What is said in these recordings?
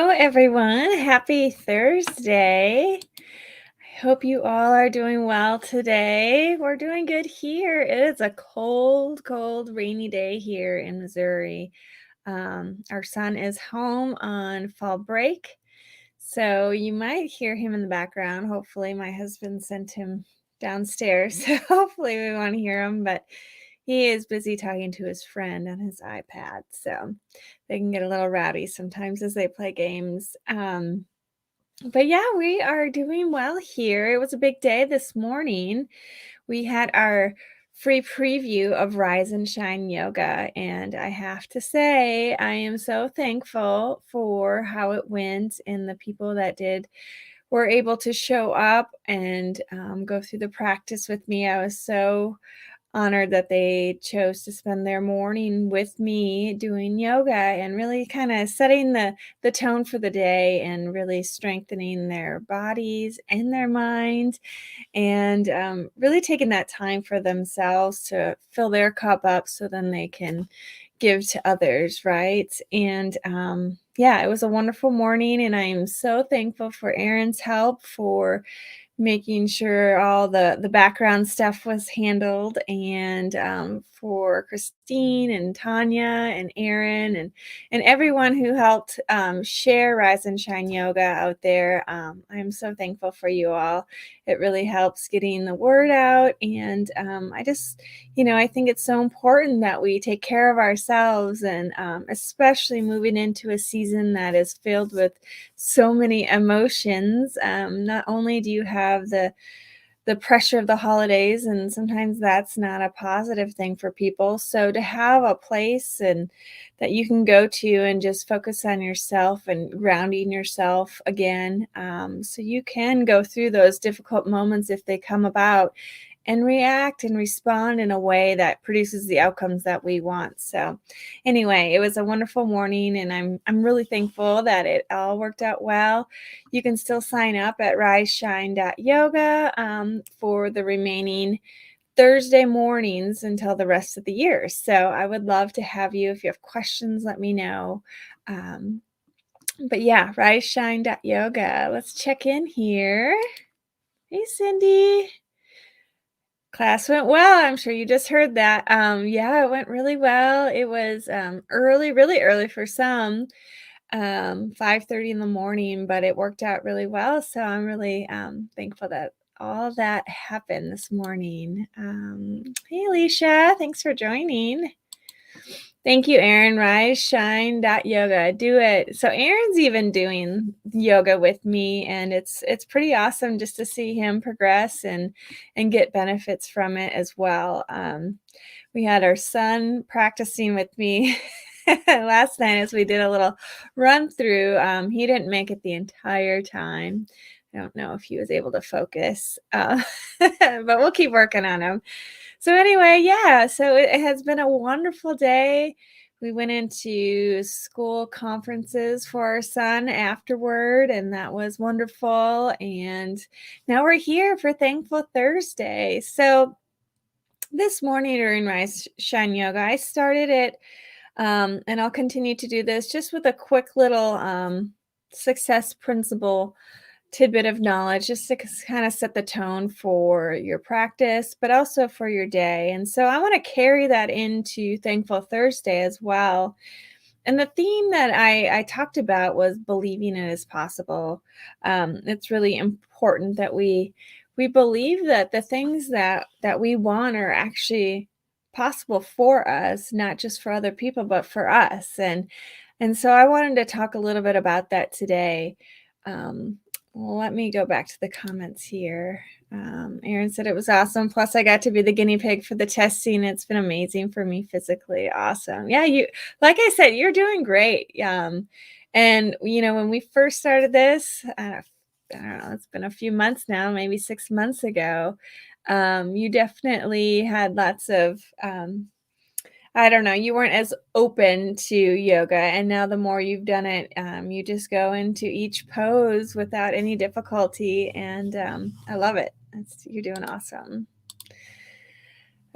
Hello, everyone. Happy Thursday. I hope you all are doing well today. We're doing good here. It is a cold, cold, rainy day here in Missouri. Our son is home on fall break, so you might hear him in the background. Hopefully, my husband sent him downstairs, so hopefully we won't hear him, but he is busy talking to his friend on his iPad, so they can get a little rowdy sometimes as they play games. But yeah, we are doing well here. It was a big day this morning. We had our free preview of Rise and Shine Yoga, and I have to say, I am so thankful for how it went and the people that were able to show up and go through the practice with me. I was so honored that they chose to spend their morning with me doing yoga and really kind of setting the tone for the day and really strengthening their bodies and their minds and really taking that time for themselves to fill their cup up so then they can give to others, right? And yeah, it was a wonderful morning, and I am so thankful for Aaron's help for making sure all the background stuff was handled, and for Christine and Tanya and Aaron and everyone who helped share Rise and Shine Yoga out there. I'm so thankful for you all. It really helps getting the word out, and I think it's so important that we take care of ourselves, and especially moving into a season that is filled with so many emotions. Not only do you have the pressure of the holidays, and sometimes that's not a positive thing for people. So to have a place and that you can go to and just focus on yourself and grounding yourself again, so you can go through those difficult moments if they come about and react and respond in a way that produces the outcomes that we want. So anyway, it was a wonderful morning, and I'm really thankful that it all worked out well. You can still sign up at riseshine.yoga for the remaining Thursday mornings until the rest of the year. So I would love to have you. If you have questions, let me know. Um, but yeah, riseshine.yoga. Let's check in here. Hey, Cindy. Class went well. I'm sure you just heard that. Yeah, it went really well. It was early, really early for some, 5:30 in the morning, but it worked out really well. So I'm really thankful that all that happened this morning. Hey, Alicia, thanks for joining. Thank you, Aaron. Rise, shine, yoga. Do it. So Aaron's even doing yoga with me, and it's pretty awesome just to see him progress and get benefits from it as well. We had our son practicing with me last night as we did a little run through. He didn't make it the entire time. I don't know if he was able to focus, but we'll keep working on him. So anyway, yeah, so it has been a wonderful day. We went into school conferences for our son afterward, and that was wonderful. And now we're here for Thankful Thursday. So this morning during Rise Shine Yoga, I started it, and I'll continue to do this just with a quick little success principle tidbit of knowledge just to kind of set the tone for your practice, but also for your day. And so I want to carry that into Thankful Thursday as well. And the theme that I talked about was believing it is possible. It's really important that we believe that the things that we want are actually possible for us, not just for other people, but for us. And so I wanted to talk a little bit about that today. Um, Let me go back to the comments here. Aaron said it was awesome. Plus, I got to be the guinea pig for the testing. It's been amazing for me physically. Awesome. Yeah, like I said, you're doing great. And when we first started this, I don't know, it's been a few months now, maybe 6 months ago. You definitely had lots of I don't know, you weren't as open to yoga, and now the more you've done it, you just go into each pose without any difficulty, and I love it. You're doing awesome.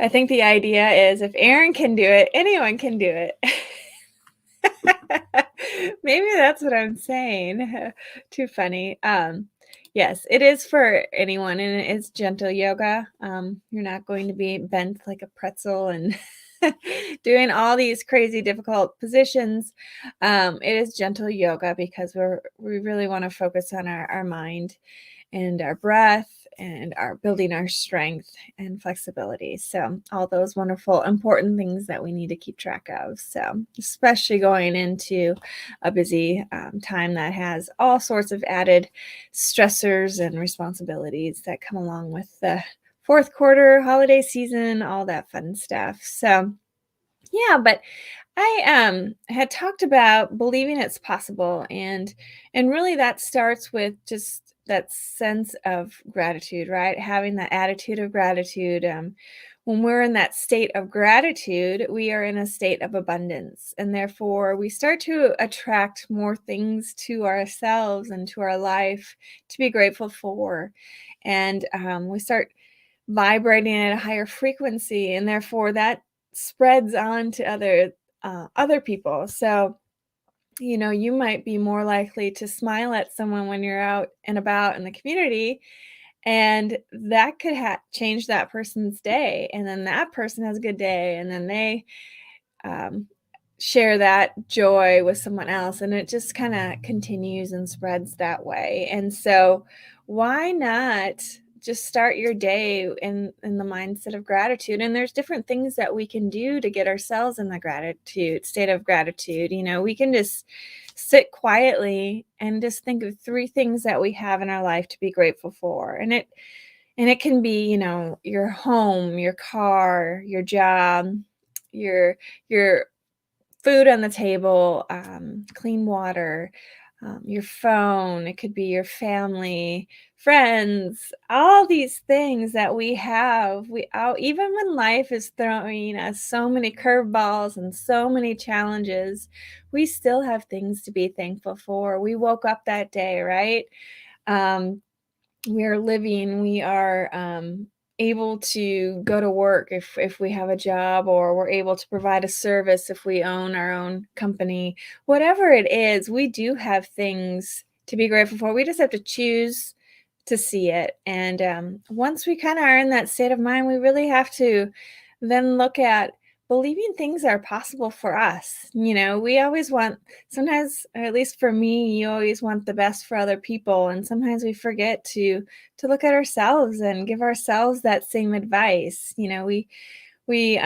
I think the idea is if Aaron can do it, anyone can do it. Maybe that's what I'm saying. Too funny. Yes, it is for anyone, and it's gentle yoga. You're not going to be bent like a pretzel and doing all these crazy difficult positions. It is gentle yoga because we really want to focus on our mind and our breath and our building our strength and flexibility. So, all those wonderful, important things that we need to keep track of. So, especially going into a busy time that has all sorts of added stressors and responsibilities that come along with the fourth quarter, holiday season, all that fun stuff. So, yeah, but I had talked about believing it's possible, and really that starts with just that sense of gratitude, right? Having that attitude of gratitude. When we're in that state of gratitude, we are in a state of abundance, and therefore we start to attract more things to ourselves and to our life to be grateful for, and we start vibrating at a higher frequency, and therefore that spreads on to other people. So, you might be more likely to smile at someone when you're out and about in the community, and that could change that person's day. And then that person has a good day, and then they um, share that joy with someone else, and it just kind of continues and spreads that way. And so, why not just start your day in the mindset of gratitude? And there's different things that we can do to get ourselves in the gratitude state of gratitude. We can just sit quietly and just think of three things that we have in our life to be grateful for. And it can be, your home, your car, your job, your food on the table, clean water, your phone. It could be your family, friends, all these things that we have. Even when life is throwing us so many curveballs and so many challenges, we still have things to be thankful for. We woke up that day, right? Um, we are living, we are able to go to work if we have a job, or we're able to provide a service if we own our own company. Whatever it is, we do have things to be grateful for. We just have to choose to see it. And once we kind of are in that state of mind, we really have to then look at believing things are possible for us. We always want, sometimes, or at least for me, you always want the best for other people, and sometimes we forget to look at ourselves and give ourselves that same advice. We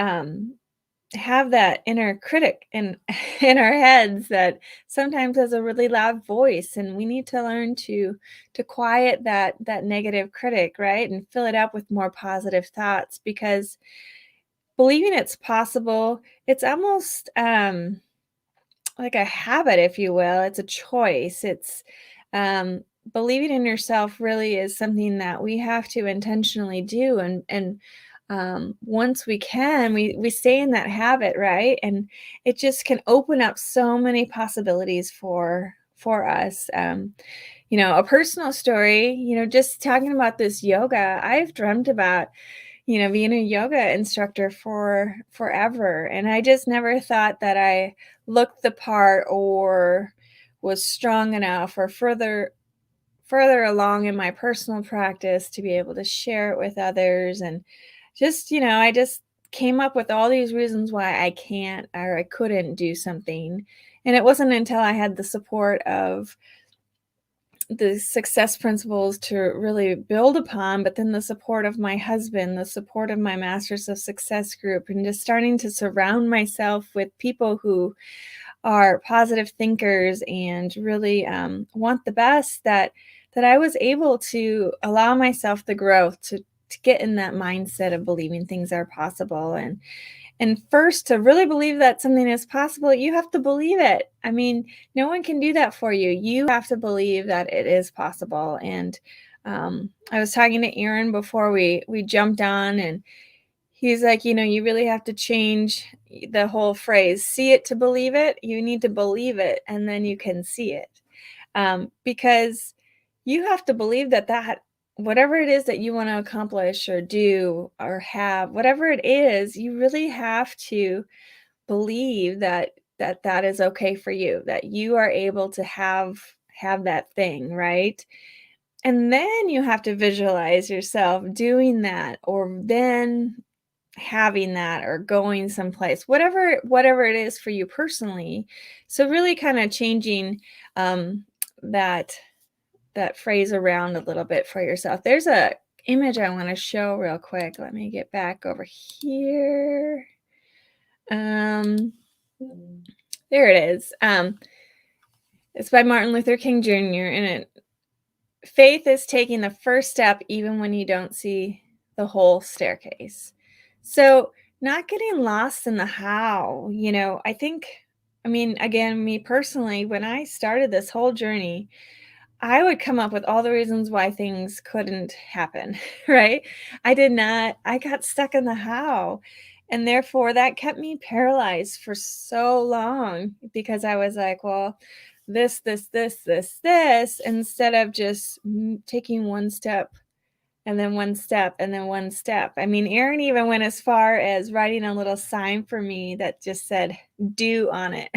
have that inner critic in in our heads that sometimes has a really loud voice, and we need to learn to quiet that negative critic, right, and fill it up with more positive thoughts, because believing it's possible, it's almost like a habit, if you will. It's a choice. It's um, believing in yourself really is something that we have to intentionally do, and once we can, we stay in that habit, right? And it just can open up so many possibilities for us. A personal story. Just talking about this yoga, I've dreamt about being a yoga instructor for forever. And I just never thought that I looked the part or was strong enough or further along in my personal practice to be able to share it with others. And I just came up with all these reasons why I can't or I couldn't do something. And it wasn't until I had the support of the success principles to really build upon, but then the support of my husband, the support of my Masters of Success group, and just starting to surround myself with people who are positive thinkers and really want the best, that I was able to allow myself the growth to get in that mindset of believing things are possible. And first, to really believe that something is possible, you have to believe it. I mean, no one can do that for you. You have to believe that it is possible. And I was talking to Aaron before we jumped on, and he's like, you really have to change the whole phrase, see it to believe it. You need to believe it, and then you can see it. Because you have to believe that whatever it is that you want to accomplish or do or have, whatever it is, you really have to believe that that that is okay for you, that you are able to have that thing, right? And then you have to visualize yourself doing that or then having that or going someplace, whatever it is for you personally. So really kind of changing that that phrase around a little bit for yourself. There's a image I want to show real quick. Let me get back over here. Um there it is. It's by Martin Luther King Jr. and it faith is taking the first step even when you don't see the whole staircase. So, not getting lost in the how, I think, I mean, again, me personally, when I started this whole journey, I would come up with all the reasons why things couldn't happen, right? I got stuck in the how. And therefore, that kept me paralyzed for so long because I was like, well, this, instead of just taking one step and then one step and then one step. I mean, Aaron even went as far as writing a little sign for me that just said, do on it.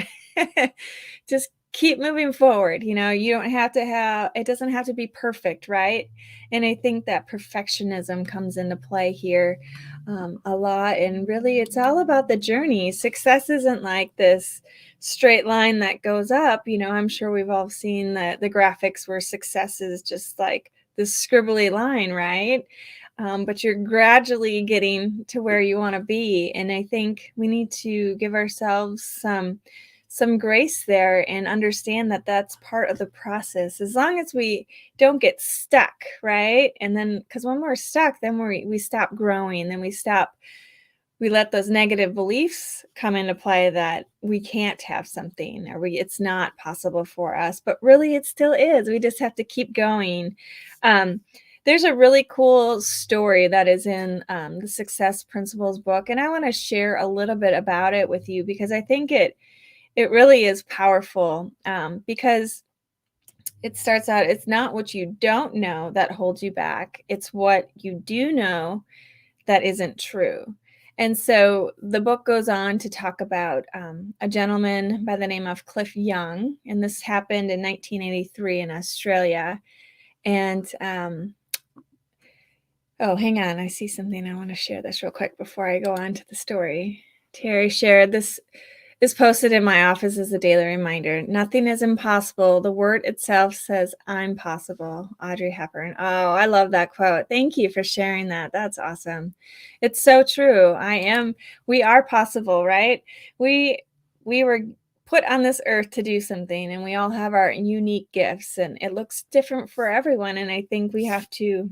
Just keep moving forward. You don't have to it doesn't have to be perfect, right? And I think that perfectionism comes into play here a lot. And really, it's all about the journey. Success isn't like this straight line that goes up. I'm sure we've all seen the graphics where success is just like this scribbly line, right? But you're gradually getting to where you want to be. And I think we need to give ourselves some grace there and understand that that's part of the process as long as we don't get stuck, right? And then because when we're stuck, then we stop growing, then we let those negative beliefs come into play that we can't have something or it's not possible for us, but really it still is. We just have to keep going. um, there's a really cool story that is in the Success Principles book, and I want to share a little bit about it with you because I think it really is powerful. Because it starts out, it's not what you don't know that holds you back, it's what you do know that isn't true. And so the book goes on to talk about a gentleman by the name of Cliff Young, and this happened in 1983 in Australia. And oh, hang on, I see something. I want to share this real quick before I go on to the story. Terry shared this is posted in my office as a daily reminder. Nothing is impossible. The word itself says, I'm possible. Audrey Hepburn. Oh, I love that quote. Thank you for sharing that. That's awesome. It's so true. We are possible, right? We were put on this earth to do something, and we all have our unique gifts, and it looks different for everyone. And I think we have to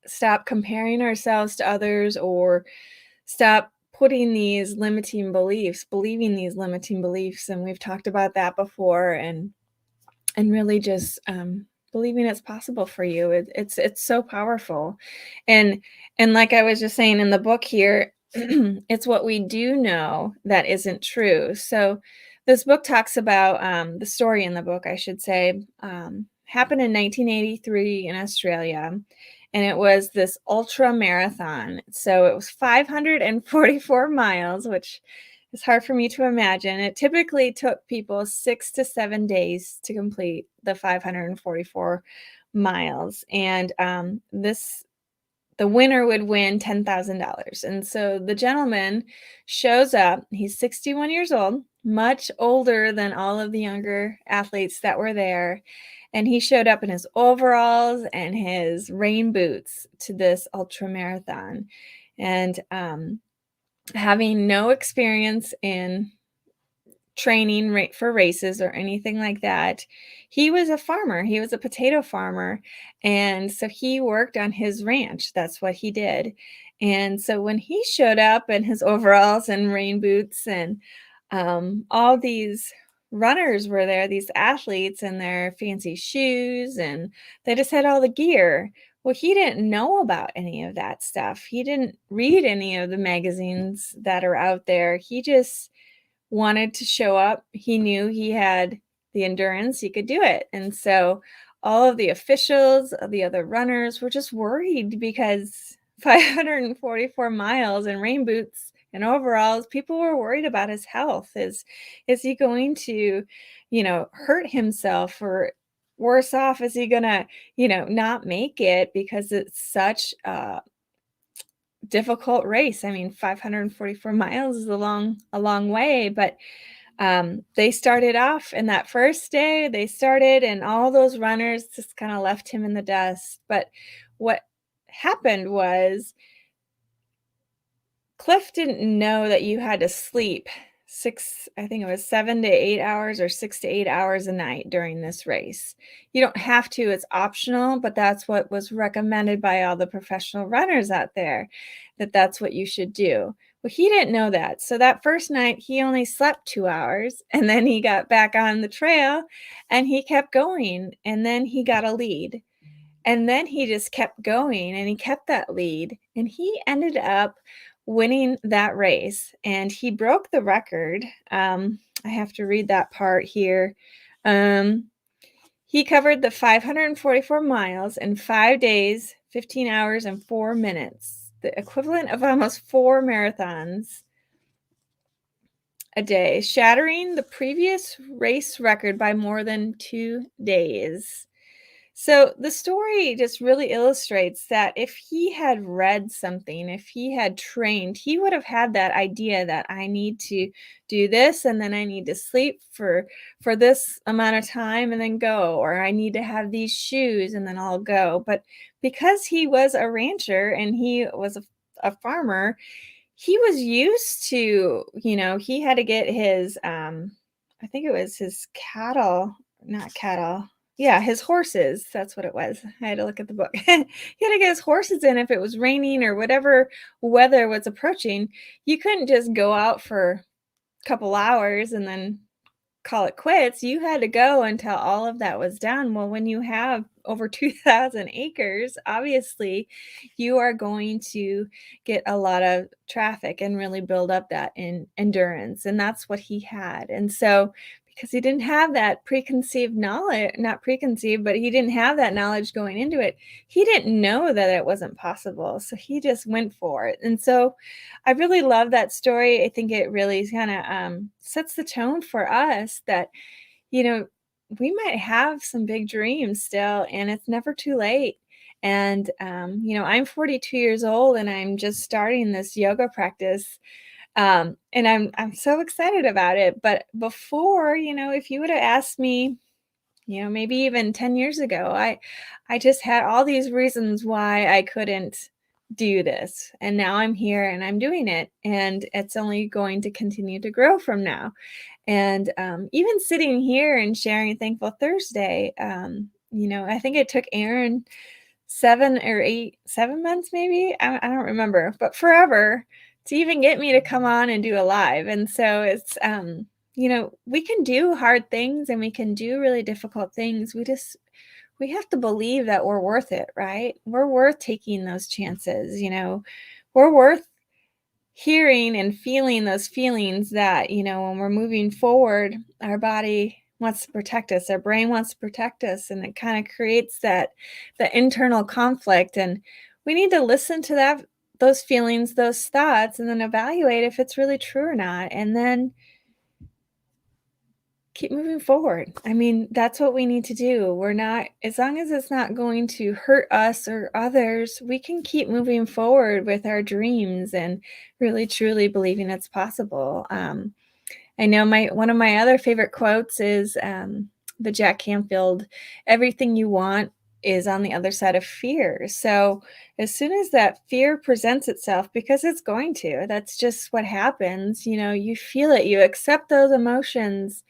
stop comparing ourselves to others or stop putting these limiting beliefs, believing these limiting beliefs. And we've talked about that before, and really just believing it's possible for you. It's so powerful. And like I was just saying in the book here, it's what we do know that isn't true. So this book talks about the story in the book, I should say, happened in 1983 in Australia. And it was this ultra marathon. So it was 544 miles, which is hard for me to imagine. It typically took people 6 to 7 days to complete the 544 miles. And the winner would win $10,000. And so the gentleman shows up. He's 61 years old, much older than all of the younger athletes that were there. And he showed up in his overalls and his rain boots to this ultra marathon. And having no experience in training for races or anything like that, he was a farmer. He was a potato farmer. And so he worked on his ranch. That's what he did. And so when he showed up in his overalls and rain boots, and all these runners were there, these athletes in their fancy shoes, and they just had all the gear. Well, he didn't know about any of that stuff. He didn't read any of the magazines that are out there. He just wanted to show up. He knew he had the endurance, he could do it. And so all of the officials, the other runners were just worried because 544 miles in rain boots And overall, people were worried about his health. Is he going to, hurt himself, or worse off, is he gonna, not make it because it's such a difficult race? I mean, 544 miles is a long way, but they started off, and that first day they started, and all those runners just kind of left him in the dust. But what happened was Cliff didn't know that you had to sleep I think it was 7 to 8 hours, or 6 to 8 hours a night during this race. You don't have to, it's optional, but that's what was recommended by all the professional runners out there, that that's what you should do. Well, he didn't know that. So that first night, he only slept 2 hours, and then he got back on the trail and he kept going. And then he got a lead. And then he just kept going, and he kept that lead, and he ended up winning that race, and he broke the record. I have to read that part here. Um, he covered the 544 miles in 5 days, 15 hours, and 4 minutes, the equivalent of almost 4 marathons a day, shattering the previous race record by more than 2 days. So the story just really illustrates that if he had read something, if he had trained, he would have had that idea that I need to do this, and then I need to sleep for this amount of time and then go, or I need to have these shoes and then I'll go. But because he was a rancher and he was a farmer, he was used to, he had to get his I think it was his cattle, not cattle. Yeah, his horses, that's what it was. I had to look at the book. He had to get his horses in if it was raining or whatever weather was approaching. You couldn't just go out for a couple hours and then call it quits. You had to go until all of that was done. Well, when you have over 2,000 acres, obviously you are going to get a lot of traffic and really build up that endurance. And that's what he had. And so, because he didn't have that preconceived knowledge, not preconceived, but he didn't have that knowledge going into it, he didn't know that it wasn't possible. So he just went for it. And so I really love that story. I think it really kind of sets the tone for us that, you know, we might have some big dreams still, and it's never too late. And, I'm 42 years old, and I'm just starting this yoga practice. And I'm so excited about it. But before, if you would have asked me, maybe even 10 years ago, I just had all these reasons why I couldn't do this. And now I'm here and I'm doing it. And it's only going to continue to grow from now. And even sitting here and sharing Thankful Thursday, I think it took Aaron 7 months, maybe. I don't remember, but forever to even get me to come on and do a live. And so it's, we can do hard things and we can do really difficult things. We have to believe that we're worth it, right? We're worth taking those chances. We're worth hearing and feeling those feelings that, when we're moving forward, our body wants to protect us, our brain wants to protect us, and it kind of creates the internal conflict. And we need to listen to those feelings, those thoughts, and then evaluate if it's really true or not, and then keep moving forward. I mean, that's what we need to do. We're not, as long as it's not going to hurt us or others, we can keep moving forward with our dreams and really truly believing it's possible. I know one of my other favorite quotes is the Jack Canfield, everything you want is on the other side of fear. So as soon as that fear presents itself, because it's going to, that's just what happens, you feel it, you accept those emotions,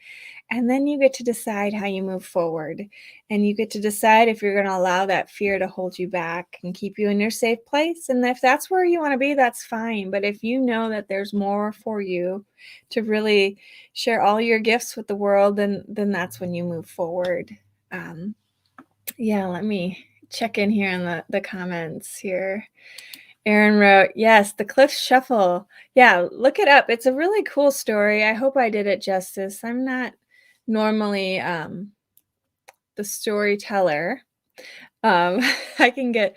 and then you get to decide how you move forward. And you get to decide if you're going to allow that fear to hold you back and keep you in your safe place. And if that's where you want to be, that's fine. But if you know that there's more for you to really share all your gifts with the world, then that's when you move forward. Yeah, let me check in here in the comments here. Aaron wrote, yes, the Cliff Shuffle. Yeah, look it up. It's a really cool story. I hope I did it justice. I'm not normally the storyteller. I can get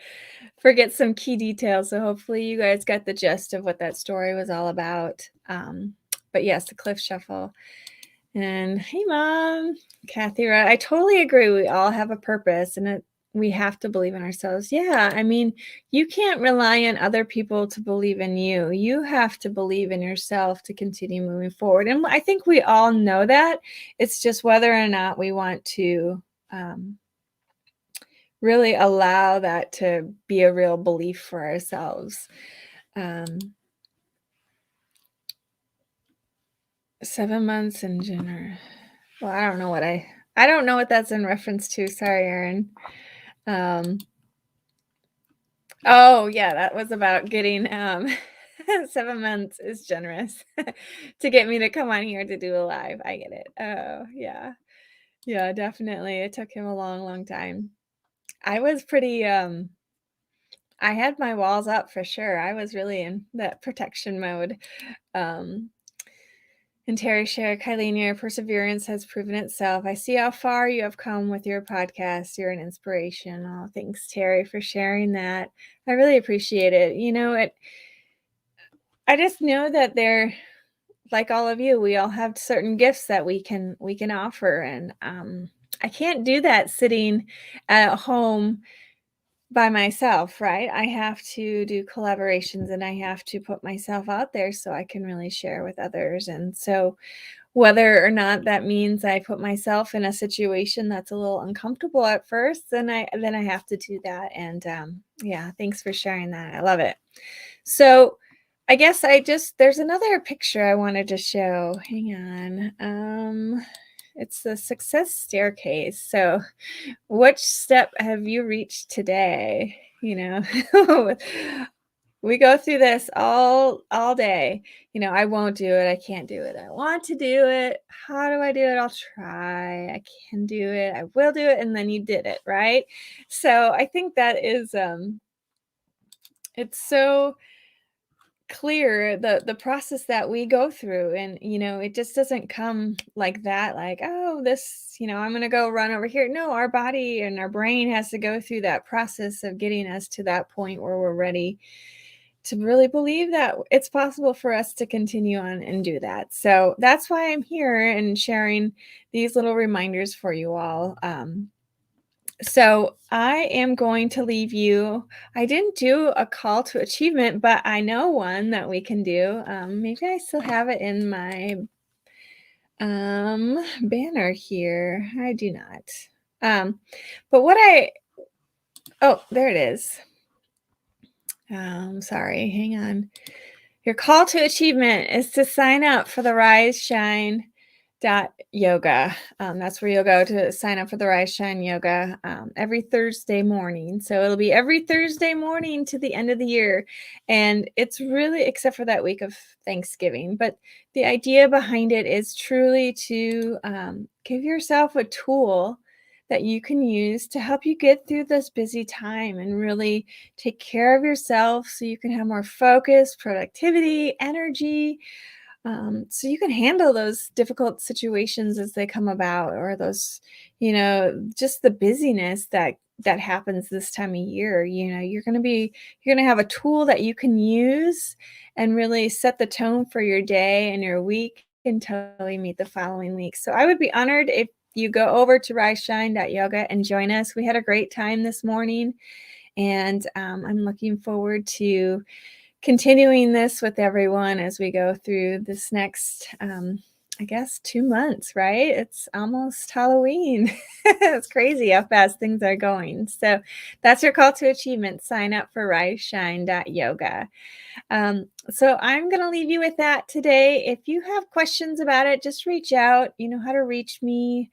forget some key details. So hopefully you guys got the gist of what that story was all about. But yes, the cliff shuffle. And hey, Mom, Kathy, right? I totally agree. We all have a purpose, and we have to believe in ourselves. Yeah, I mean, you can't rely on other people to believe in you. You have to believe in yourself to continue moving forward. And I think we all know that. It's just whether or not we want to really allow that to be a real belief for ourselves. 7 months in January. Well, I don't know what I don't know what that's in reference to. Sorry, Erin. Oh, yeah, that was about getting 7 months is generous to get me to come on here to do a live. I get it. Oh, yeah. Yeah, definitely. It took him a long, long time. I was pretty I had my walls up for sure. I was really in that protection mode. Um And Terry shared, Kylene, your perseverance has proven itself. I see how far you have come with your podcast. You're an inspiration. Oh, thanks, Terry, for sharing that. I really appreciate it. I just know that they're like all of you. We all have certain gifts that we can offer, and I can't do that sitting at home by myself, right? I have to do collaborations, and I have to put myself out there so I can really share with others. And so whether or not that means I put myself in a situation that's a little uncomfortable at first, then I have to do that. And yeah, thanks for sharing that. I love it. So I guess there's another picture I wanted to show. Hang on. It's the success staircase. So which step have you reached today? We go through this all day. I won't do it. I can't do it. I want to do it. How do I do it? I'll try. I can do it. I will do it. And then you did it, right? So I think that is it's so clear the process that we go through, and it just doesn't come like that, like, oh, this, I'm going to go run over here. No, our body and our brain has to go through that process of getting us to that point where we're ready to really believe that it's possible for us to continue on and do that. So that's why I'm here and sharing these little reminders for you all. So I am going to leave you. I didn't do a call to achievement, but I know one that we can do. Maybe I still have it in my banner here. I do not. But oh, there it is. Sorry, hang on. Your call to achievement is to sign up for the Rise Shine yoga. That's where you'll go to sign up for the Rise Shine yoga every Thursday morning. So it'll be every Thursday morning to the end of the year. And it's really, except for that week of Thanksgiving, but the idea behind it is truly to give yourself a tool that you can use to help you get through this busy time and really take care of yourself so you can have more focus, productivity, energy, so you can handle those difficult situations as they come about, or those, just the busyness that happens this time of year. You're going to have a tool that you can use and really set the tone for your day and your week until we meet the following week. So I would be honored if you go over to riseshine.yoga and join us. We had a great time this morning, and I'm looking forward to continuing this with everyone as we go through this next, I guess, 2 months, right? It's almost Halloween. It's crazy how fast things are going. So that's your call to achievement. Sign up for riseshine.yoga. So I'm going to leave you with that today. If you have questions about it, just reach out. You know how to reach me.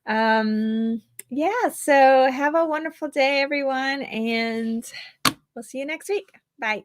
Yeah, so have a wonderful day, everyone, and we'll see you next week. Bye.